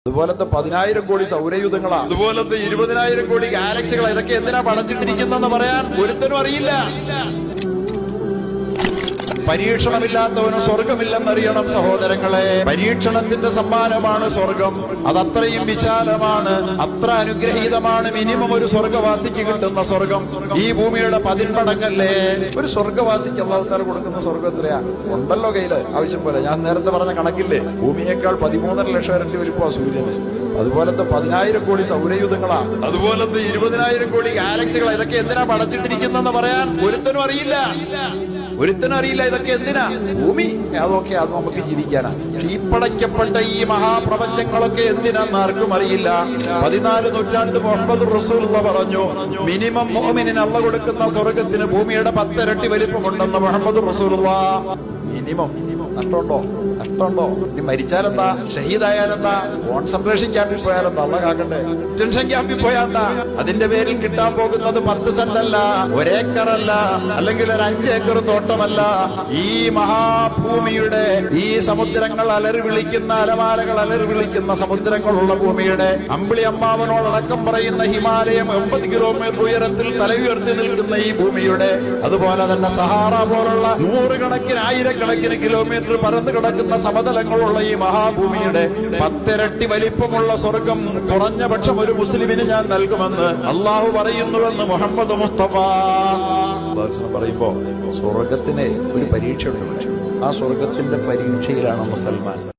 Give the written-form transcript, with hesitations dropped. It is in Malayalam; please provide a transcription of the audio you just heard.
അതുപോലത്തെ 10,000 കോടി സൗരയൂഥങ്ങളാ, അതുപോലത്തെ 20,000 കോടി ഗാലക്സികൾ, ഇതൊക്കെ എന്തിനാ പടച്ചിട്ടിരിക്കുന്നെന്ന് പറയാൻ ഒരുത്തനും അറിയില്ല. പരീക്ഷണമില്ലാത്തവന് സ്വർഗമില്ലെന്നറിയണം സഹോദരങ്ങളെ. പരീക്ഷണത്തിന്റെ സമ്മാനമാണ് സ്വർഗം. അതത്രയും വിശാലമാണ്, അത്ര അനുഗ്രഹീതമാണ്. മിനിമം ഒരു സ്വർഗവാസിക്ക് കിട്ടുന്ന സ്വർഗം ഈ ഭൂമിയുടെ 10 മടങ്ങല്ലേ. ഒരു സ്വർഗവാസിക്ക് അല്ലാഹു തആല കൊടുക്കുന്ന സ്വർഗം എത്രയാ? ഉണ്ടല്ലോ കയ്യില് ആവശ്യം പോലെ. ഞാൻ നേരത്തെ പറഞ്ഞ കണക്കില്ലേ, ഭൂമിയേക്കാൾ 13.5 ലക്ഷം ഇരട്ടി വലിപ്പ സൂര്യന്. അതുപോലത്തെ 10,000 കോടി സൗരയൂഥങ്ങളാ, അതുപോലത്തെ 20,000 കോടി ഗാലക്സികൾ, ഇതൊക്കെ എന്തിനാ പടച്ചിട്ടിരിക്കുന്നെന്ന് പറയാൻ ഒരുത്തനും അറിയില്ല. ഇതൊക്കെ എന്തിനാ? ഭൂമി അതൊക്കെ അത് നമുക്ക് ജീവിക്കാനാ. ഈ പടയ്ക്കപ്പെട്ട ഈ മഹാപ്രപഞ്ചങ്ങളൊക്കെ എന്തിനാന്ന് ആർക്കും അറിയില്ല. 14 നൂറ്റാണ്ട് മുഹമ്മദ് റസൂലുള്ളാഹി പറഞ്ഞു, മിനിമം മുഅ്മിനിന് അല്ലാഹു കൊടുക്കുന്ന സ്വർഗത്തിന് ഭൂമിയുടെ 10 ഇരട്ടി വലിപ്പമുണ്ടെന്ന് മുഹമ്മദ് റസൂലുള്ളാഹി. മിനിമം നഷ്ടമുണ്ടോ? ഇനി മരിച്ചാലെന്താ? ഷഹീദായാലെന്താ? കോൺസെൻട്രേഷൻ ക്യാമ്പിൽ പോയാലെന്താ? അള്ള കാക്കട്ടെ. ടെൻഷൻ ക്യാമ്പിൽ പോയാലെന്താ? അതിന്റെ പേരിൽ കിട്ടാൻ പോകുന്നത് 10 സെന്റ് അല്ല, 1 ഏക്കറല്ല, അല്ലെങ്കിൽ ഒരു 5 ഏക്കർ തോട്ടമല്ല. ഈ മഹാഭൂമിയുടെ ഈ സമുദ്രങ്ങൾ അലറി വിളിക്കുന്ന, അലമാലകൾ അലറി വിളിക്കുന്ന സമുദ്രങ്ങളുള്ള ഭൂമിയുടെ അമ്പിളി അമ്മാവനോടക്കം പറയുന്ന ഹിമാലയം 80 കിലോമീറ്റർ ഉയരത്തിൽ തലയുയർത്തി നിൽക്കുന്ന ഈ ഭൂമിയുടെ, അതുപോലെ തന്നെ സഹാറ പോലുള്ള 100 കണക്കിന് 1000 കിലോമീറ്റർ പരന്നു കിടക്കുന്ന സമതലങ്ങളുള്ള ഈ മഹാഭൂമിയുടെ 10 ഇരട്ടി വലിപ്പമുള്ള സ്വർഗം കുറഞ്ഞ പക്ഷം ഒരു മുസ്ലിമിന് ഞാൻ നൽകുമെന്ന് അള്ളാഹു പറയുന്നുവെന്ന് മുഹമ്മദ് മുസ്തഫ പറയുമ്പോ, സ്വർഗത്തിന് ഒരു പരീക്ഷയുണ്ട്. ആ സ്വർഗത്തിന്റെ പരീക്ഷയിലാണ് മുസൽമാൻ.